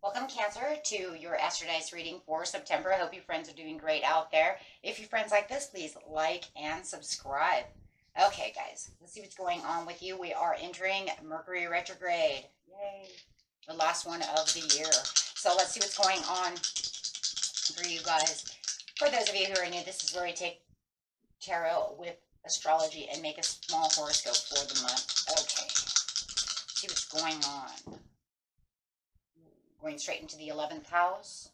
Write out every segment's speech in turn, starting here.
Welcome, Cancer, to your Astrodice reading for September. I hope you friends are doing great out there. If you friends like this, please like and subscribe. Okay, guys, let's see what's going on with you. We are entering Mercury retrograde. Yay. The last one of the year. So let's see what's going on for you guys. For those of you who are new, this is where we take tarot with astrology and make a small horoscope for the month. Okay. See what's going on. Going straight into the 11th house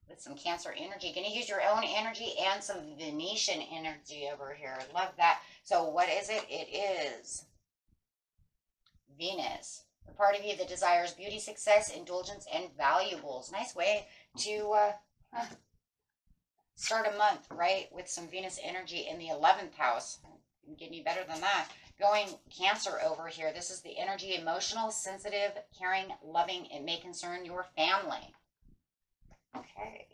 with some Cancer energy. Going to use your own energy and some Venetian energy over here. Love that. So what is it? It is Venus. The part of you that desires beauty, success, indulgence, and valuables. Nice way to start a month, right? With some Venus energy in the 11th house. Get any better than that. Going Cancer over here. This is the energy, emotional, sensitive, caring, loving. It may concern your family. Okay.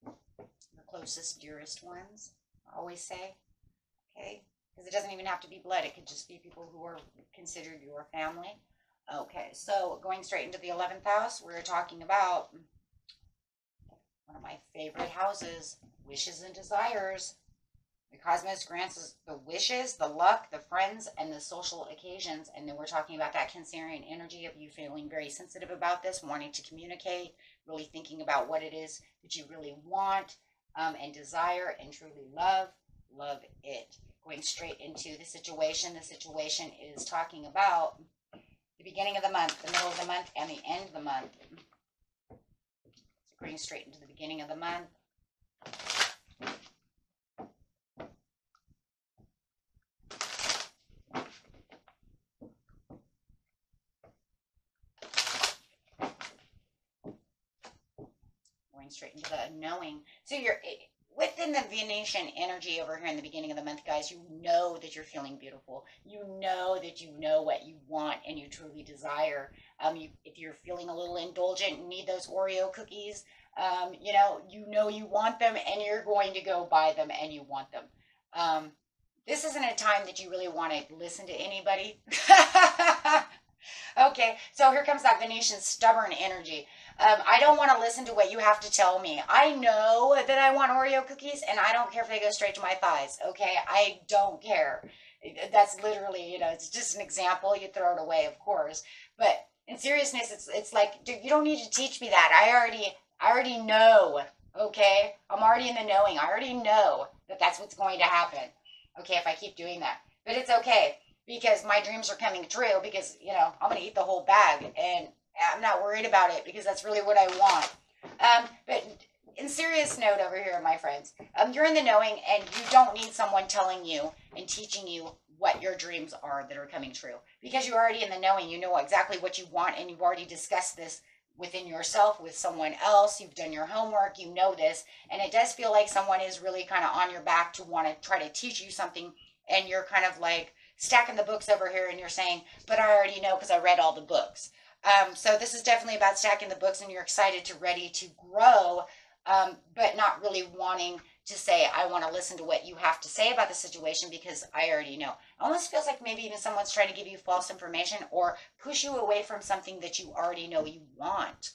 The closest, dearest ones, I always say. Okay. Because it doesn't even have to be blood. It could just be people who are considered your family. Okay. So going straight into the 11th house, we're talking about one of my favorite houses, wishes and desires. The cosmos grants us the wishes, the luck, the friends, and the social occasions. And then we're talking about that Cancerian energy of you feeling very sensitive about this, wanting to communicate, really thinking about what it is that you really want and desire and truly love. Love it. Going straight into the situation. The situation is talking about the beginning of the month, the middle of the month, and the end of the month. So going straight into the beginning of the month. Straight into the knowing. So you're within the Venetian energy over here in the beginning of the month, guys. You know that you're feeling beautiful. You know that you know what you want and you truly desire. If you're feeling a little indulgent and need those Oreo cookies, you know you want them and you're going to go buy them and you want them. This isn't a time that you really want to listen to anybody. Okay, so here comes that Venetian stubborn energy. I don't want to listen to what you have to tell me. I know that I want Oreo cookies, and I don't care if they go straight to my thighs, okay? I don't care. That's literally, it's just an example. You throw it away, of course. But in seriousness, it's like, dude, you don't need to teach me that. I already know, okay? I'm already in the knowing. I already know that that's what's going to happen, okay, if I keep doing that. But it's okay, because my dreams are coming true, because, I'm going to eat the whole bag, and I'm not worried about it because that's really what I want. But in serious note over here, my friends, you're in the knowing and you don't need someone telling you and teaching you what your dreams are that are coming true, because you're already in the knowing. You know exactly what you want, and you've already discussed this within yourself with someone else. You've done your homework. You know this, and it does feel like someone is really kind of on your back to want to try to teach you something, and you're kind of like stacking the books over here and you're saying, but I already know because I read all the books. So this is definitely about stacking the books, and you're excited to ready to grow, but not really wanting to say, I want to listen to what you have to say about the situation because I already know. It almost feels like maybe even someone's trying to give you false information or push you away from something that you already know you want.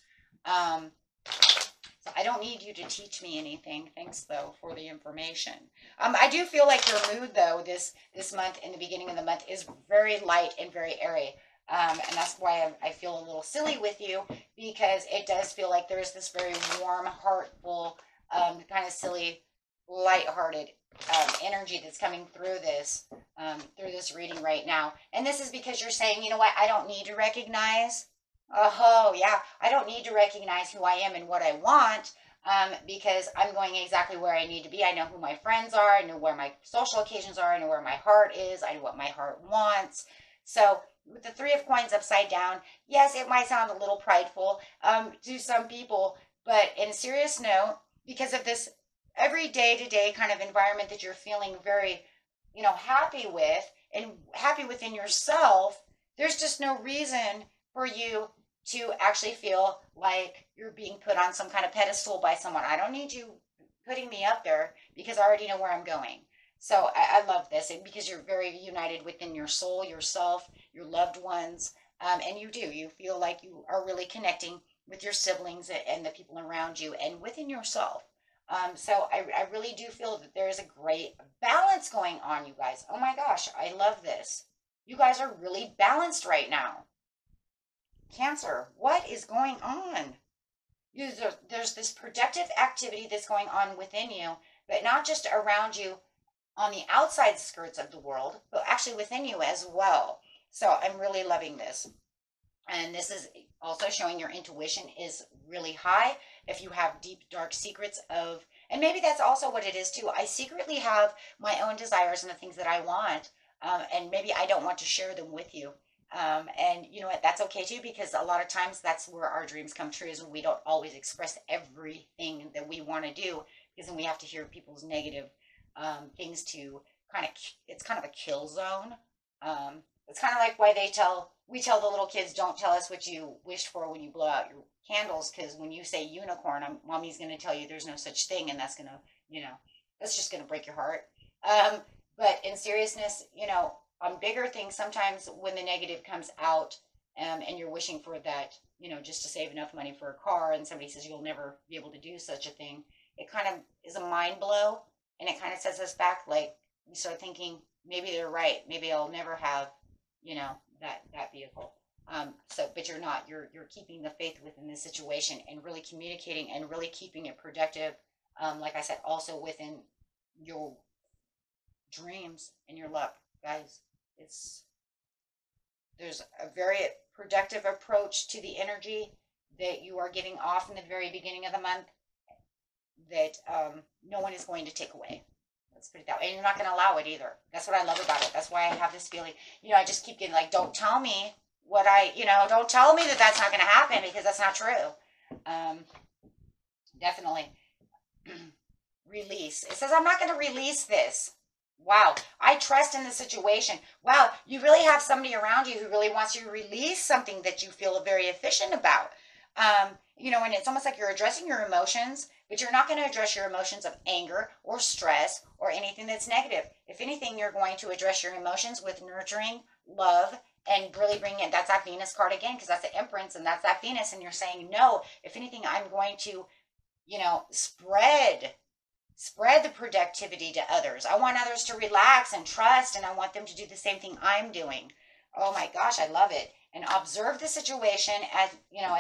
So I don't need you to teach me anything. Thanks, though, for the information. I do feel like your mood, though, this month, in the beginning of the month, is very light and very airy. And that's why I feel a little silly with you, because it does feel like there's this very warm, heartful, kind of silly, lighthearted energy that's coming through this reading right now. And this is because you're saying, you know what, I don't need to recognize. Oh, yeah, I don't need to recognize who I am and what I want, because I'm going exactly where I need to be. I know who my friends are. I know where my social occasions are. I know where my heart is. I know what my heart wants. So with the Three of Coins upside down, yes, it might sound a little prideful to some people, but in a serious note, because of this every day-to-day kind of environment that you're feeling very, happy with and happy within yourself, there's just no reason for you to actually feel like you're being put on some kind of pedestal by someone. I don't need you putting me up there because I already know where I'm going. So I love this, because you're very united within your soul, yourself, your loved ones. And you do. You feel like you are really connecting with your siblings and the people around you and within yourself. So I really do feel that there is a great balance going on, you guys. Oh my gosh, I love this. You guys are really balanced right now. Cancer, what is going on? There's this productive activity that's going on within you, but not just around you on the outside skirts of the world, but actually within you as well. So I'm really loving this. And this is also showing your intuition is really high. If you have deep, dark secrets of, and maybe that's also what it is too. I secretly have my own desires and the things that I want. And maybe I don't want to share them with you. And you know what? That's okay too, because a lot of times that's where our dreams come true, is when we don't always express everything that we want to do, because then we have to hear people's negative things to it's kind of a kill zone. It's kind of like why we tell the little kids, don't tell us what you wished for when you blow out your candles, because when you say unicorn, mommy's going to tell you there's no such thing, and that's going to, that's just going to break your heart. But in seriousness, on bigger things, sometimes when the negative comes out, and you're wishing for that, just to save enough money for a car, and somebody says you'll never be able to do such a thing, it kind of is a mind blow, and it kind of sets us back. Like, we start thinking, maybe they're right. Maybe I'll never have, that vehicle. But you're not. You're keeping the faith within the situation and really communicating and really keeping it productive. Like I said, also within your dreams and your luck, guys. There's a very productive approach to the energy that you are giving off in the very beginning of the month that no one is going to take away. Let's put it that way. And you're not going to allow it either. That's what I love about it. That's why I have this feeling, I just keep getting like, don't tell me don't tell me that that's not going to happen, because that's not true. Definitely. Release. It says, I'm not going to release this. Wow. I trust in the situation. Wow. You really have somebody around you who really wants you to release something that you feel very efficient about. And it's almost like you're addressing your emotions, but you're not going to address your emotions of anger or stress or anything that's negative. If anything, you're going to address your emotions with nurturing, love, and really bring in, that's that Venus card again, because that's the Empress, and that's that Venus, and you're saying, no, if anything, I'm going to, spread the productivity to others. I want others to relax and trust, and I want them to do the same thing I'm doing. Oh my gosh, I love it. And observe the situation at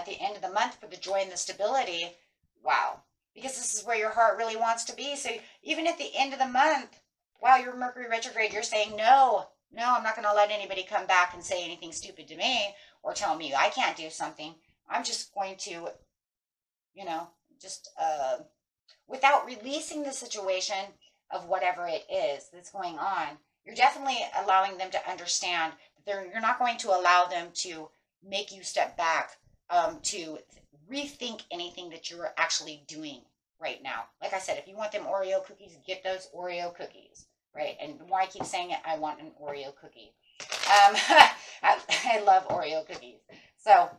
the end of the month for the joy and the stability. Wow. Because this is where your heart really wants to be. So even at the end of the month, wow, you're Mercury retrograde, you're saying, no, I'm not going to let anybody come back and say anything stupid to me or tell me I can't do something. I'm just going to, without releasing the situation of whatever it is that's going on, you're definitely allowing them to understand that you're not going to allow them to make you step back to rethink anything that you're actually doing right now. Like I said, if you want them Oreo cookies, get those Oreo cookies, right? And the more I keep saying it, I want an Oreo cookie. I love Oreo cookies. So,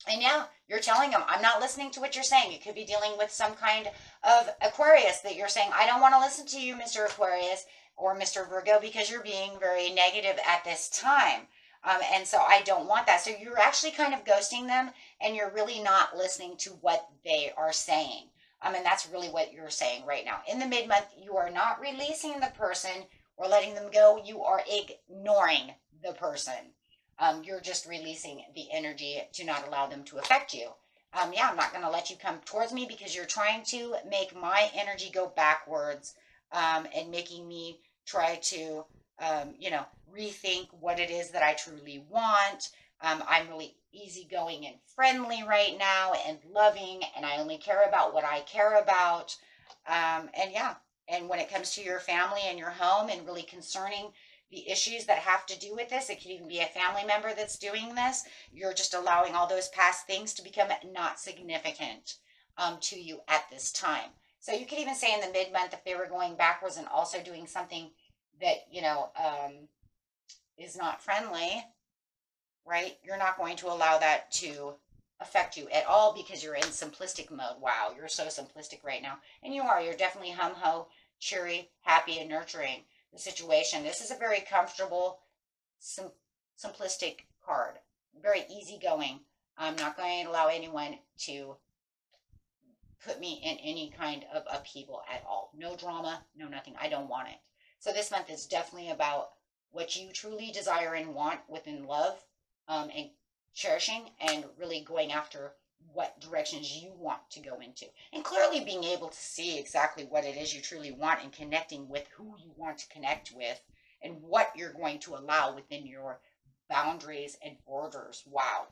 and yeah, you're telling them, I'm not listening to what you're saying. You could be dealing with some kind of Aquarius that you're saying, I don't want to listen to you, Mr. Aquarius or Mr. Virgo, because you're being very negative at this time. And so I don't want that. So you're actually kind of ghosting them, and you're really not listening to what they are saying. And that's really what you're saying right now. In the mid-month, you are not releasing the person or letting them go. You are ignoring the person. You're just releasing the energy to not allow them to affect you. I'm not going to let you come towards me because you're trying to make my energy go backwards, and making me try to, rethink what it is that I truly want. I'm really easygoing and friendly right now and loving, and I only care about what I care about. And when it comes to your family and your home and really concerning the issues that have to do with this, it could even be a family member that's doing this, you're just allowing all those past things to become not significant to you at this time. So you could even say in the mid-month, if they were going backwards and also doing something that, is not friendly, right? You're not going to allow that to affect you at all because you're in simplistic mode. Wow, you're so simplistic right now. And you are. You're definitely hum-ho, cheery, happy, and nurturing the situation. This is a very comfortable, simplistic card. very easygoing. I'm not going to allow anyone to put me in any kind of upheaval at all. No drama, no nothing. I don't want it. So this month is definitely about what you truly desire and want within love, and cherishing, and really going after what directions you want to go into. And clearly being able to see exactly what it is you truly want and connecting with who you want to connect with and what you're going to allow within your boundaries and borders. Wow.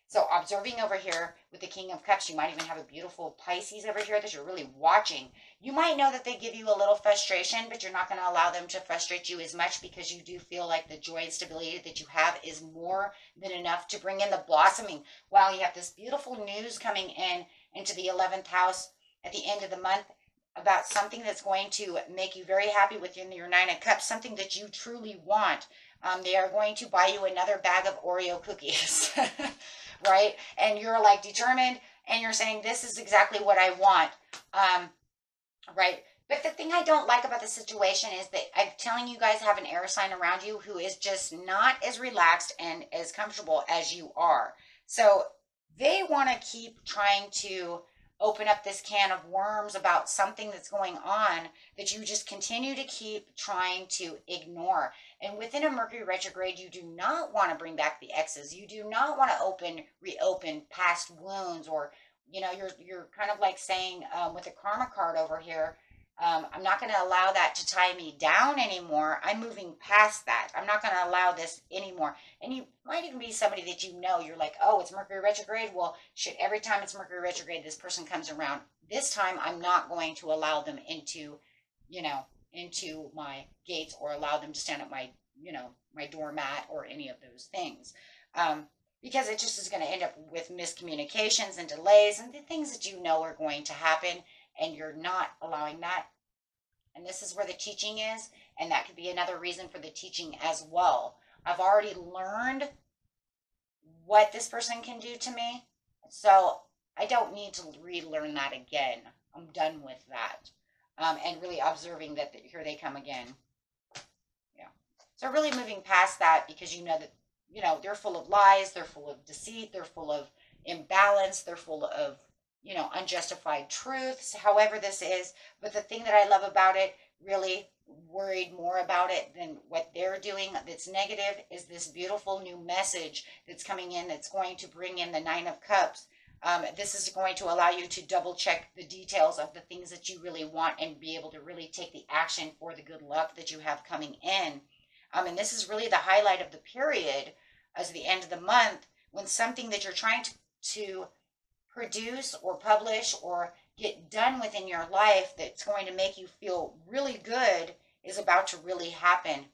So observing over here with the King of Cups, you might even have a beautiful Pisces over here that you're really watching. You might know that they give you a little frustration, but you're not going to allow them to frustrate you as much because you do feel like the joy and stability that you have is more than enough to bring in the blossoming. Wow, you have this beautiful news coming in into the 11th house at the end of the month about something that's going to make you very happy within your Nine of Cups, something that you truly want. They are going to buy you another bag of Oreo cookies. Right? And you're like determined and you're saying, this is exactly what I want. Right? But the thing I don't like about the situation is that I'm telling you guys have an air sign around you who is just not as relaxed and as comfortable as you are. So they want to keep trying to open up this can of worms about something that's going on that you just continue to keep trying to ignore. And within a Mercury retrograde, you do not want to bring back the exes. You do not want to reopen past wounds, or, you know, you're kind of like saying, with the karma card over here, I'm not going to allow that to tie me down anymore. I'm moving past that. I'm not going to allow this anymore. And you might even be somebody that you know. You're like, oh, it's Mercury retrograde. Well, shit, every time it's Mercury retrograde, this person comes around. This time, I'm not going to allow them into, you know, into my gates or allow them to stand at my, you know, my doormat or any of those things. Because it just is going to end up with miscommunications and delays and the things that you know are going to happen, and you're not allowing that. And this is where the teaching is, and that could be another reason for the teaching as well. I've already learned what this person can do to me, so I don't need to relearn that again. I'm done with that. And really observing that here they come again. Yeah. So really moving past that, because you know that, you know, they're full of lies, they're full of deceit, they're full of imbalance, they're full of, you know, unjustified truths, however this is. But the thing that I love about it, really worried more about it than what they're doing that's negative, is this beautiful new message that's coming in that's going to bring in the Nine of Cups. This is going to allow you to double check the details of the things that you really want and be able to really take the action for the good luck that you have coming in. And this is really the highlight of the period as the end of the month, when something that you're trying to produce or publish or get done within your life that's going to make you feel really good is about to really happen.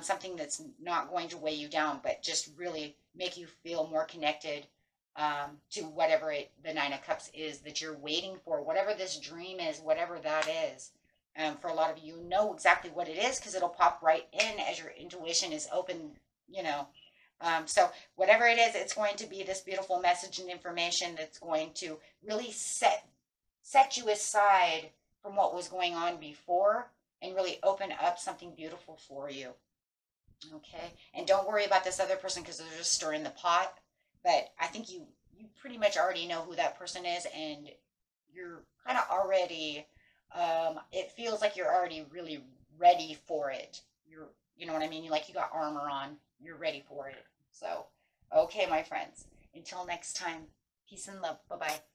Something that's not going to weigh you down, but just really make you feel more connected to whatever the Nine of Cups is that you're waiting for, whatever this dream is, whatever that is. For a lot of you, know exactly what it is because it'll pop right in as your intuition is open, you know. So whatever it is, it's going to be this beautiful message and information that's going to really set you aside from what was going on before and really open up something beautiful for you. Okay, and don't worry about this other person because they're just stirring the pot. But I think you pretty much already know who that person is, and you're kind of already. It feels like you're already really ready for it. You know what I mean? You got armor on. You're ready for it. So, okay, my friends. Until next time, peace and love. Bye-bye.